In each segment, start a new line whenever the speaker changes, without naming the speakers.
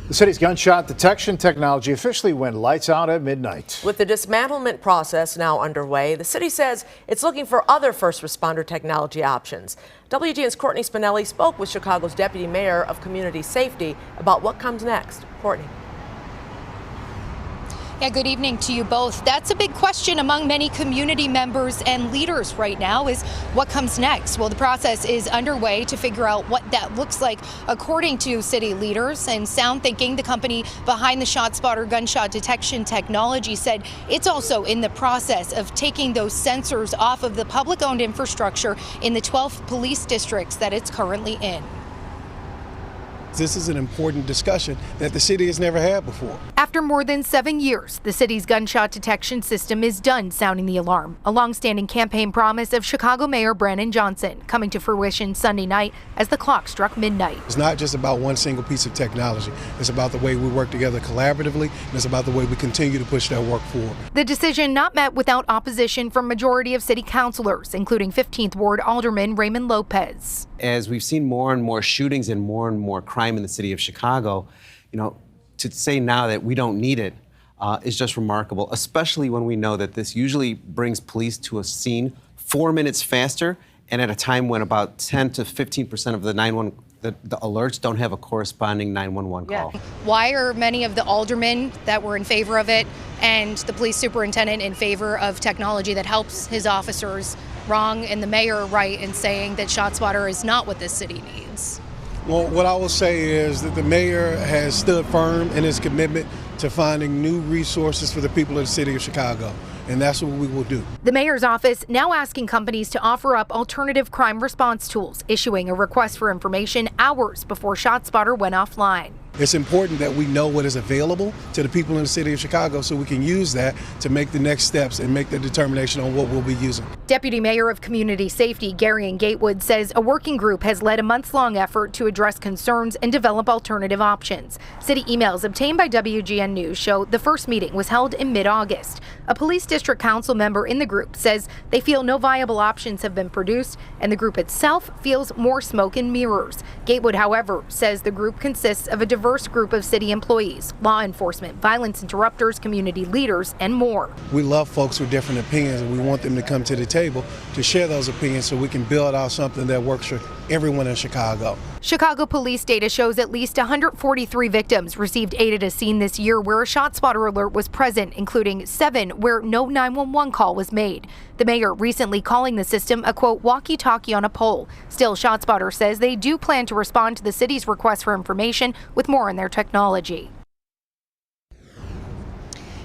The city's gunshot detection technology officially went lights out at midnight.
With the dismantlement process now underway, the city says it's looking for other first responder technology options. WGN's Courtney Spinelli spoke with Chicago's Deputy Mayor of Community Safety about what comes next. Courtney.
Yeah, good evening to you both. That's a big question among many community members and leaders right now is what comes next? Well, the process is underway to figure out what that looks like, according to city leaders. And Sound Thinking, the company behind the ShotSpotter gunshot detection technology, said it's also in the process of taking those sensors off of the public-owned infrastructure in the 12 police districts that it's currently in.
This is an important discussion that the city has never had before.
After more than 7 years, the city's gunshot detection system is done sounding the alarm. A long-standing campaign promise of Chicago Mayor Brandon Johnson coming to fruition Sunday night as the clock struck midnight.
It's not just about one single piece of technology. It's about the way we work together collaboratively, and it's about the way we continue to push that work forward.
The decision not met without opposition from majority of city councilors, including 15th Ward Alderman Raymond Lopez.
As we've seen more and more shootings and more crime in the city of Chicago, to say now that we don't need it is just remarkable, especially when we know that this usually brings police to a scene 4 minutes faster and at a time when about 10 to 15% of the alerts don't have a corresponding 911 call.
Why are many of the aldermen that were in favor of it and the police superintendent in favor of technology that helps his officers wrong and the mayor right in saying that ShotSpotter is not what this city needs?
Well, what I will say is that the mayor has stood firm in his commitment to finding new resources for the people of the city of Chicago, and that's what we will do.
The mayor's office now asking companies to offer up alternative crime response tools, issuing a request for information hours before ShotSpotter went offline.
It's important that we know what is available to the people in the city of Chicago so we can use that to make the next steps and make the determination on what we'll be using. Deputy
Mayor of Community Safety Gary Gatewood says a working group has led a months-long effort to address concerns and develop alternative options. City emails obtained by WGN News show the first meeting was held in mid-August. A police district council member in the group says they feel no viable options have been produced and the group itself feels more smoke and mirrors. Gatewood, however, says the group consists of a diverse group of city employees, law enforcement, violence interrupters, community leaders, and more.
We love folks with different opinions, and we want them to come to the table to share those opinions so we can build out something that works for everyone in Chicago.
Chicago police data shows at least 143 victims received aid at a scene this year where a ShotSpotter alert was present, including 7 where no 911 call was made. The mayor recently calling the system a, quote, walkie-talkie on a pole. Still, ShotSpotter says they do plan to respond to the city's request for information with more on their technology.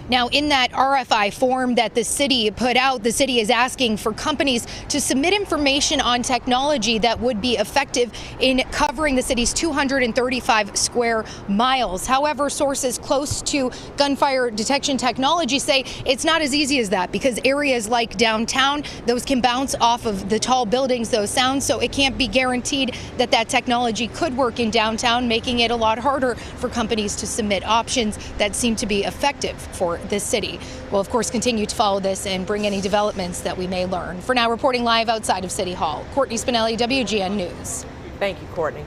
Now, in that RFI form that the city put out, the city is asking for companies to submit information on technology that would be effective in covering the city's 235 square miles. However, sources close to gunfire detection technology say it's not as easy as that because areas like downtown, those can bounce off of the tall buildings, those sounds, so it can't be guaranteed that that technology could work in downtown, making it a lot harder for companies to submit options that seem to be effective for this city. We'll, of course, continue to follow this and bring any developments that we may learn. For now, reporting live outside of City Hall, Courtney Spinelli, WGN News.
Thank you, Courtney.